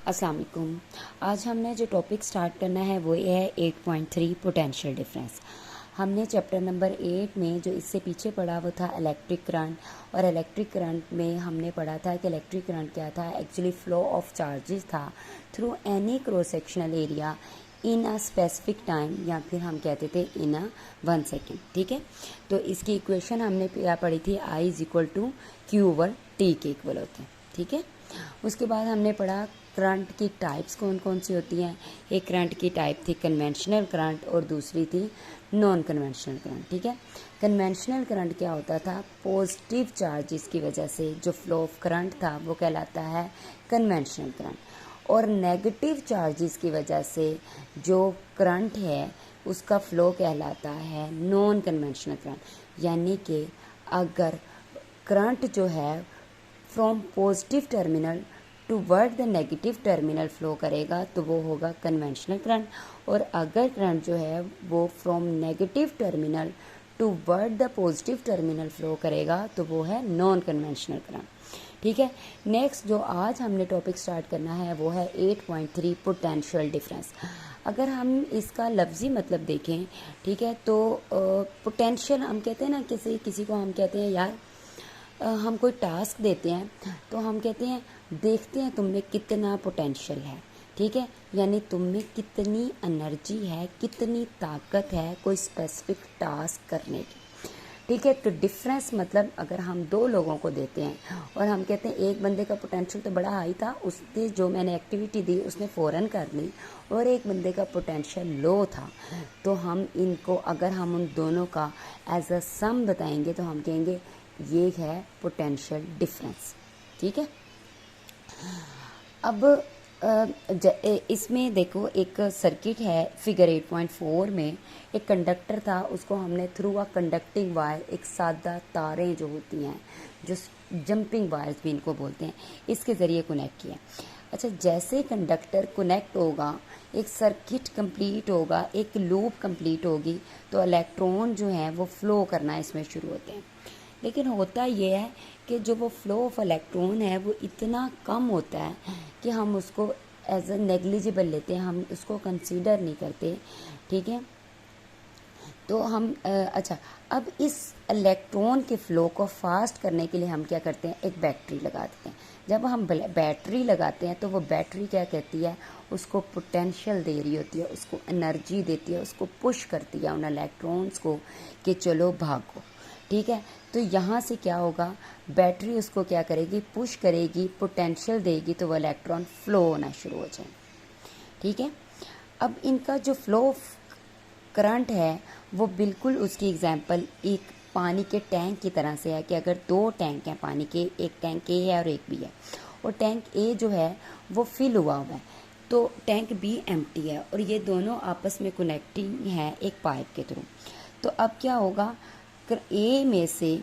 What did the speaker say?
अस्सलाम वालेकुम। आज हमने जो टॉपिक स्टार्ट करना है वो ये है 8.3 पोटेंशियल डिफरेंस। हमने चैप्टर नंबर 8 में जो इससे पीछे पढ़ा वो था इलेक्ट्रिक करंट, और इलेक्ट्रिक करंट में हमने पढ़ा था कि इलेक्ट्रिक करंट क्या था, एक्चुअली फ्लो ऑफ चार्जेस था through any cross sectional area in a specific time, या फिर हम कहते थे इन अ 1 सेकेंड। ठीक है, तो इसकी इक्वेशन हमने क्या पढ़ी थी, I is equal to Q over T के इक्वल होते हैं। ठीक है, उसके बाद हमने पढ़ा करंट की टाइप्स कौन कौन सी होती हैं। एक करंट की टाइप थी कन्वेंशनल करंट और दूसरी थी नॉन कन्वेंशनल करंट। ठीक है, कन्वेंशनल करंट क्या होता था, पॉजिटिव चार्जेस की वजह से जो फ्लो ऑफ करंट था वो कहलाता है कन्वेंशनल करंट, और नेगेटिव चार्जेस की वजह से जो करंट है उसका फ्लो कहलाता है नॉन कन्वेंशनल करंट। यानी कि अगर करंट जो है from positive terminal toward the negative terminal flow करेगा तो वो होगा कन्वेंशनल करंट, और अगर करंट जो है वो from negative terminal toward the positive terminal flow करेगा तो वो है नॉन कन्वेंशनल करंट। ठीक है, नेक्स्ट जो आज हमने टॉपिक स्टार्ट करना है वो है 8.3 पोटेंशियल डिफरेंस। अगर हम इसका लफ्ज़ी मतलब देखें, ठीक है, तो पोटेंशियल हम कहते हैं ना, किसी किसी को हम कहते हैं यार हम कोई टास्क देते हैं तो हम कहते हैं देखते हैं तुम में कितना पोटेंशियल है। ठीक है, यानी तुम में कितनी एनर्जी है, कितनी ताकत है कोई स्पेसिफिक टास्क करने की। ठीक है, तो डिफरेंस मतलब अगर हम दो लोगों को देते हैं और हम कहते हैं एक बंदे का पोटेंशियल तो बड़ा हाई था, उसने जो मैंने एक्टिविटी दी उसने फ़ौरन कर ली, और एक बंदे का पोटेंशियल लो था, तो हम इनको अगर हम उन दोनों का एज अ सम बताएंगे तो हम कहेंगे ये है पोटेंशियल डिफरेंस। ठीक है, अब इसमें देखो एक सर्किट है फिगर 8.4 में, एक कंडक्टर था, उसको हमने थ्रू अ कंडक्टिंग वायर, एक सादा तारें जो होती हैं, जो जंपिंग वायर्स भी इनको बोलते हैं, इसके ज़रिए कनेक्ट किया। अच्छा, जैसे कंडक्टर कनेक्ट होगा, एक सर्किट कंप्लीट होगा, एक लूप कंप्लीट होगी, तो इलेक्ट्रॉन जो हैं वो फ्लो करना इसमें शुरू होते हैं। लेकिन होता ये है कि जो वो फ्लो ऑफ इलेक्ट्रॉन है वो इतना कम होता है कि हम उसको एज अ नेग्लिजिबल लेते हैं, हम उसको कंसीडर नहीं करते। ठीक है, तो हम अच्छा, अब इस इलेक्ट्रॉन के फ़्लो को फास्ट करने के लिए हम क्या करते हैं, एक बैटरी लगा देते हैं। जब हम बैटरी लगाते हैं तो वो बैटरी क्या कहती है, उसको पोटेंशियल दे रही होती है, उसको एनर्जी देती है, उसको पुश करती है उन इलेक्ट्रॉन्स को कि चलो भागो। ठीक है, तो यहाँ से क्या होगा, बैटरी उसको क्या करेगी, पुश करेगी, पोटेंशियल देगी, तो वो इलेक्ट्रॉन फ्लो होना शुरू हो जाए। ठीक है, अब इनका जो फ्लो ऑफ करंट है वो बिल्कुल उसकी एग्जांपल एक पानी के टैंक की तरह से है कि अगर दो टैंक हैं पानी के, एक टैंक ए है और एक बी है, और टैंक ए जो है वो फिल हुआ हुआ है तो टैंक बी एम्प्टी है, और ये दोनों आपस में कनेक्टिंग है एक पाइप के थ्रू। तो अब क्या होगा, ए में से